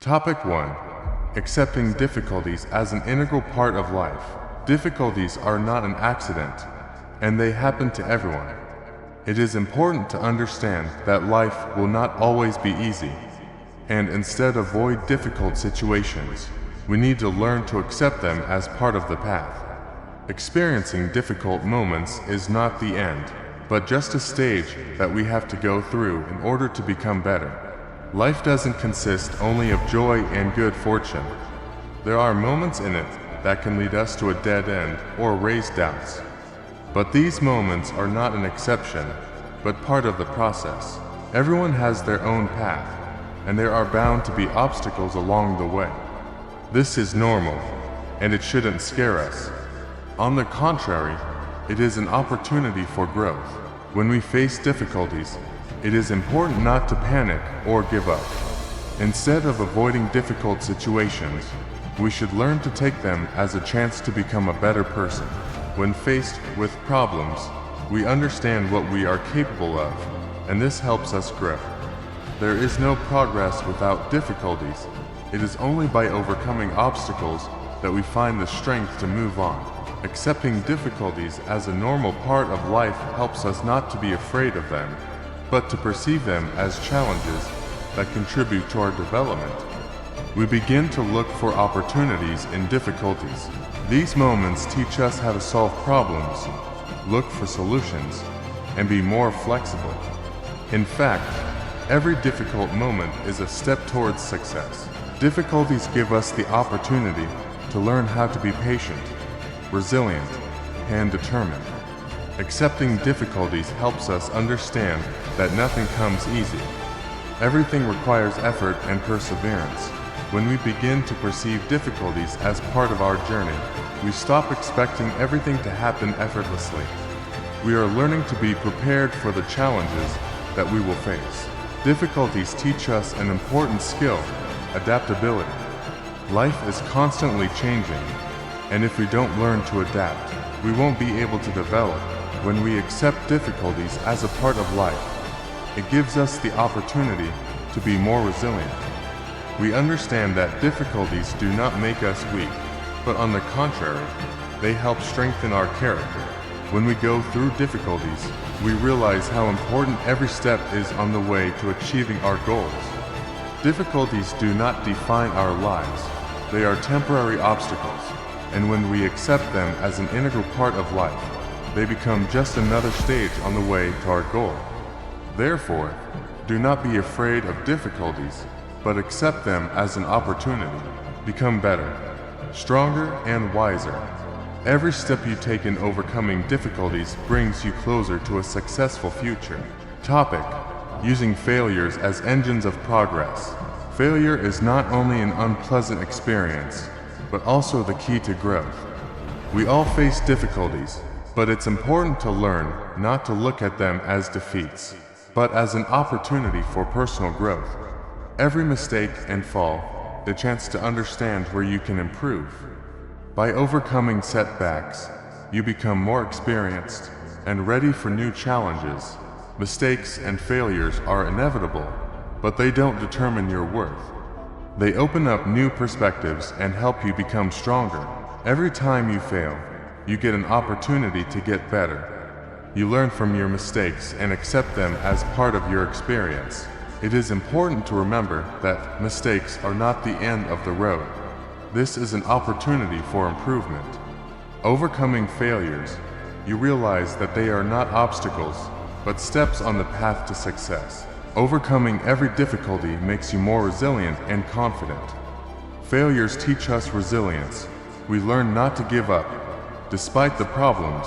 Topic 1. Accepting difficulties as an integral part of life. Difficulties are not an accident, and they happen to everyone. It is important to understand that life will not always be easy, and instead avoid difficult situations, we need to learn to accept them as part of the path. Experiencing difficult moments is not the end, but just a stage that we have to go through in order to become better. Life doesn't consist only of joy and good fortune. There are moments in it that can lead us to a dead end or raise doubts. But these moments are not an exception, but part of the process. Everyone has their own path, and there are bound to be obstacles along the way. This is normal, and it shouldn't scare us. On the contrary, it is an opportunity for growth. When we face difficulties, it is important not to panic or give up. Instead of avoiding difficult situations, we should learn to take them as a chance to become a better person. When faced with problems, we understand what we are capable of, and this helps us grow. There is no progress without difficulties. It is only by overcoming obstacles that we find the strength to move on. Accepting difficulties as a normal part of life helps us not to be afraid of them, but to perceive them as challenges that contribute to our development. We begin to look for opportunities in difficulties. These moments teach us how to solve problems, look for solutions, and be more flexible. In fact, every difficult moment is a step towards success. Difficulties give us the opportunity to learn how to be patient, resilient, and determined. Accepting difficulties helps us understand that nothing comes easy. Everything requires effort and perseverance. When we begin to perceive difficulties as part of our journey, we stop expecting everything to happen effortlessly. We are learning to be prepared for the challenges that we will face. Difficulties teach us an important skill: adaptability. Life is constantly changing, and if we don't learn to adapt, we won't be able to develop. When we accept difficulties as a part of life, it gives us the opportunity to be more resilient. We understand that difficulties do not make us weak, but on the contrary, they help strengthen our character. When we go through difficulties, we realize how important every step is on the way to achieving our goals. Difficulties do not define our lives. They are temporary obstacles, and when we accept them as an integral part of life, they become just another stage on the way to our goal. Therefore, do not be afraid of difficulties, but accept them as an opportunity. Become better, stronger, and wiser. Every step you take in overcoming difficulties brings you closer to a successful future. Topic: Using failures as engines of progress. Failure is not only an unpleasant experience, but also the key to growth. We all face difficulties, but it's important to learn not to look at them as defeats, but as an opportunity for personal growth. Every mistake and fall, the chance to understand where you can improve. By overcoming setbacks, you become more experienced and ready for new challenges. Mistakes and failures are inevitable, but they don't determine your worth. They open up new perspectives and help you become stronger. Every time you fail, you get an opportunity to get better. You learn from your mistakes and accept them as part of your experience. It is important to remember that mistakes are not the end of the road. This is an opportunity for improvement. Overcoming failures, you realize that they are not obstacles, but steps on the path to success. Overcoming every difficulty makes you more resilient and confident. Failures teach us resilience. We learn not to give up, despite the problems,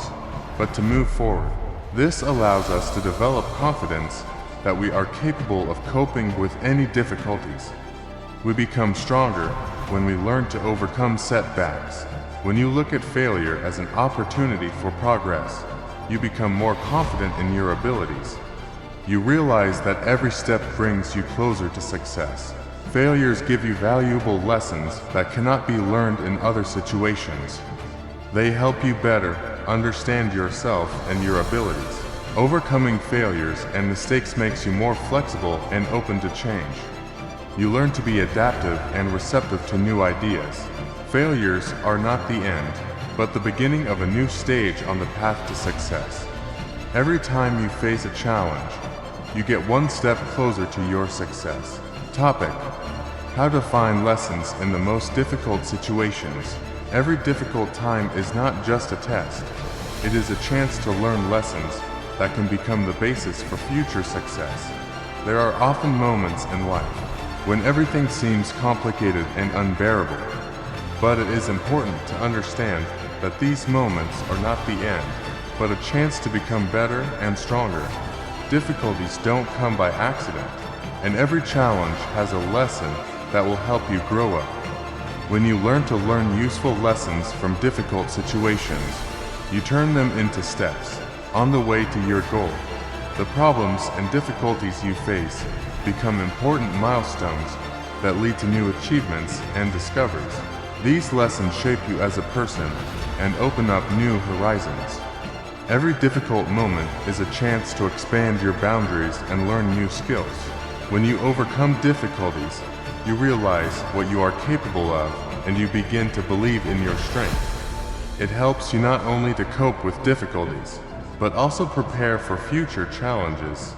but to move forward. This allows us to develop confidence that we are capable of coping with any difficulties. We become stronger when we learn to overcome setbacks. When you look at failure as an opportunity for progress, you become more confident in your abilities. You realize that every step brings you closer to success. Failures give you valuable lessons that cannot be learned in other situations. They help you better understand yourself and your abilities. Overcoming failures and mistakes makes you more flexible and open to change. You learn to be adaptive and receptive to new ideas. Failures are not the end, but the beginning of a new stage on the path to success. Every time you face a challenge, you get one step closer to your success. Topic: how to find lessons in the most difficult situations. Every difficult time is not just a test. It is a chance to learn lessons that can become the basis for future success. There are often moments in life when everything seems complicated and unbearable, but it is important to understand that these moments are not the end, but a chance to become better and stronger. Difficulties don't come by accident, and every challenge has a lesson that will help you grow up. When you learn to learn useful lessons from difficult situations, you turn them into steps on the way to your goal. The problems and difficulties you face become important milestones that lead to new achievements and discoveries. These lessons shape you as a person and open up new horizons. Every difficult moment is a chance to expand your boundaries and learn new skills. When you overcome difficulties, you realize what you are capable of and you begin to believe in your strength. It helps you not only to cope with difficulties, but also prepare for future challenges.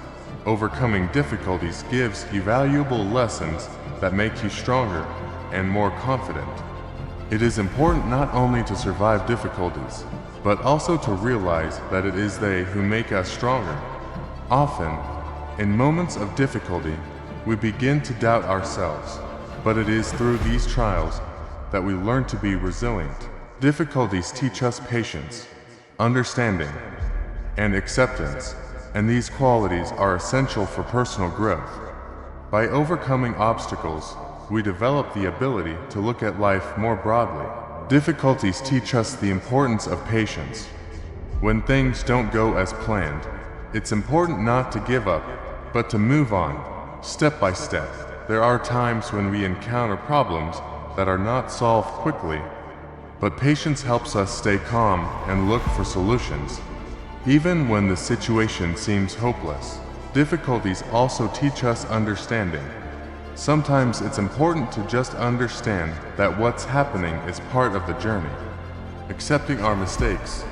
Overcoming difficulties gives you valuable lessons that make you stronger and more confident. It is important not only to survive difficulties, but also to realize that it is they who make us stronger. Often, in moments of difficulty, we begin to doubt ourselves, but it is through these trials that we learn to be resilient. Difficulties teach us patience, understanding, and acceptance, and these qualities are essential for personal growth. By overcoming obstacles, we develop the ability to look at life more broadly. Difficulties teach us the importance of patience. When things don't go as planned, it's important not to give up, but to move on, step by step. There are times when we encounter problems that are not solved quickly, but patience helps us stay calm and look for solutions. Even when the situation seems hopeless, difficulties also teach us understanding. Sometimes it's important to just understand that what's happening is part of the journey. Accepting our mistakes,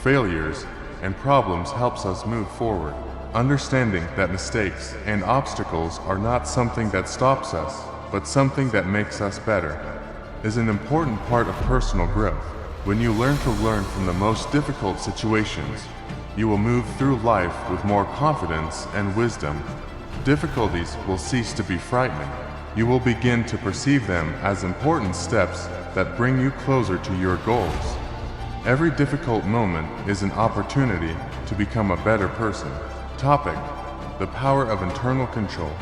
failures, and problems helps us move forward. Understanding that mistakes and obstacles are not something that stops us, but something that makes us better, is an important part of personal growth. When you learn from the most difficult situations, you will move through life with more confidence and wisdom. Difficulties will cease to be frightening. You will begin to perceive them as important steps that bring you closer to your goals. Every difficult moment is an opportunity to become a better person. Topic: the power of internal control.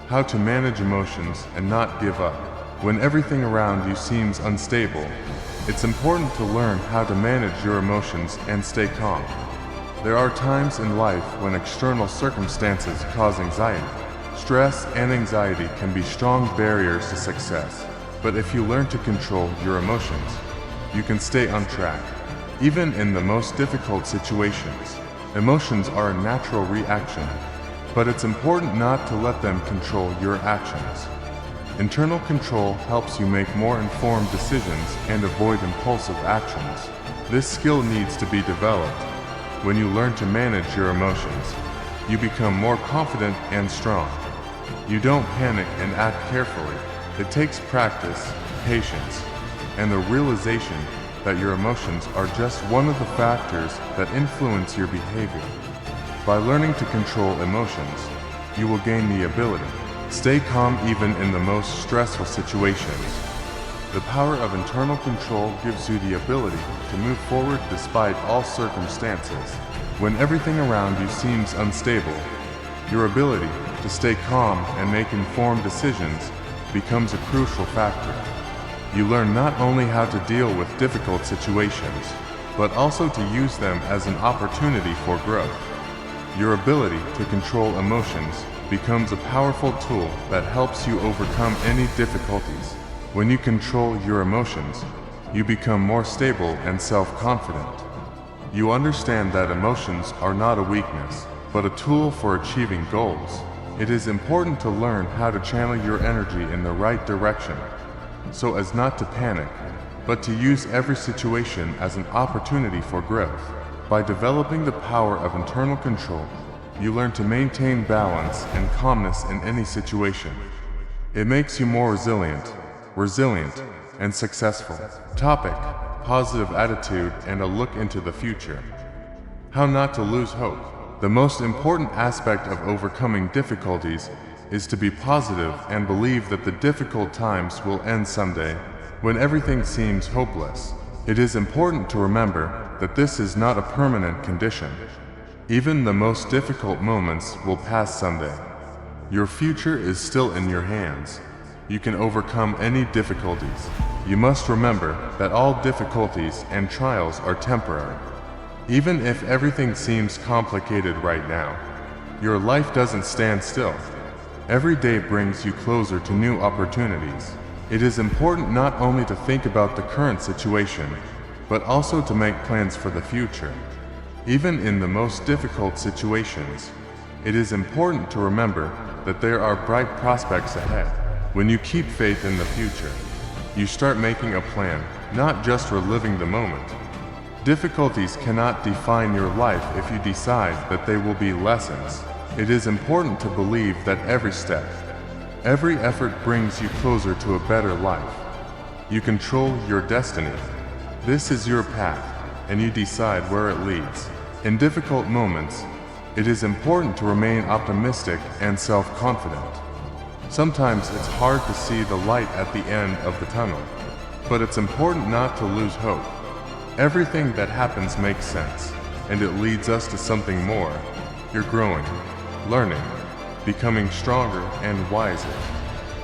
How to manage emotions and not give up. When everything around you seems unstable, it's important to learn how to manage your emotions and stay calm. There are times in life when external circumstances cause anxiety. Stress and anxiety can be strong barriers to success, but if you learn to control your emotions, you can stay on track. Even in the most difficult situations, emotions are a natural reaction, but it's important not to let them control your actions. Internal control helps you make more informed decisions and avoid impulsive actions. This skill needs to be developed. When you learn to manage your emotions, you become more confident and strong. You don't panic and act carefully. It takes practice, patience, and the realization that your emotions are just one of the factors that influence your behavior. By learning to control emotions, you will gain the ability to stay calm even in the most stressful situations. The power of internal control gives you the ability to move forward despite all circumstances. When everything around you seems unstable, your ability to stay calm and make informed decisions becomes a crucial factor. You learn not only how to deal with difficult situations, but also to use them as an opportunity for growth. Your ability to control emotions becomes a powerful tool that helps you overcome any difficulties. When you control your emotions, you become more stable and self-confident. You understand that emotions are not a weakness, but a tool for achieving goals. It is important to learn how to channel your energy in the right direction, so as not to panic, but to use every situation as an opportunity for growth. By developing the power of internal control, you learn to maintain balance and calmness in any situation. It makes you more resilient, and successful. Topic: positive attitude and a look into the future. How not to lose hope. The most important aspect of overcoming difficulties is to be positive and believe that the difficult times will end someday. When everything seems hopeless, it is important to remember that this is not a permanent condition. Even the most difficult moments will pass someday. Your future is still in your hands. You can overcome any difficulties. You must remember that all difficulties and trials are temporary. Even if everything seems complicated right now, your life doesn't stand still. Every day brings you closer to new opportunities. It is important not only to think about the current situation, but also to make plans for the future. Even in the most difficult situations, it is important to remember that there are bright prospects ahead. When you keep faith in the future, you start making a plan, not just reliving the moment. Difficulties cannot define your life if you decide that they will be lessons. It is important to believe that every step, every effort brings you closer to a better life. You control your destiny. This is your path, and you decide where it leads. In difficult moments, it is important to remain optimistic and self-confident. Sometimes it's hard to see the light at the end of the tunnel, but it's important not to lose hope. Everything that happens makes sense, and it leads us to something more. You're growing, learning, becoming stronger and wiser.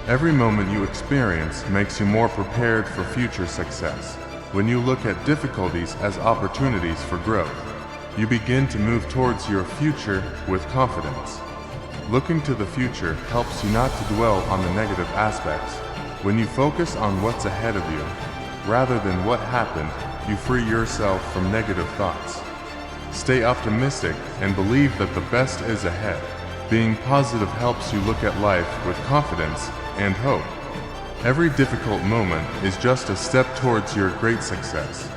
Every moment you experience makes you more prepared for future success. When you look at difficulties as opportunities for growth, you begin to move towards your future with confidence. Looking to the future helps you not to dwell on the negative aspects. When you focus on what's ahead of you, rather than what happened, you free yourself from negative thoughts. Stay optimistic and believe that the best is ahead. Being positive helps you look at life with confidence and hope. Every difficult moment is just a step towards your great success.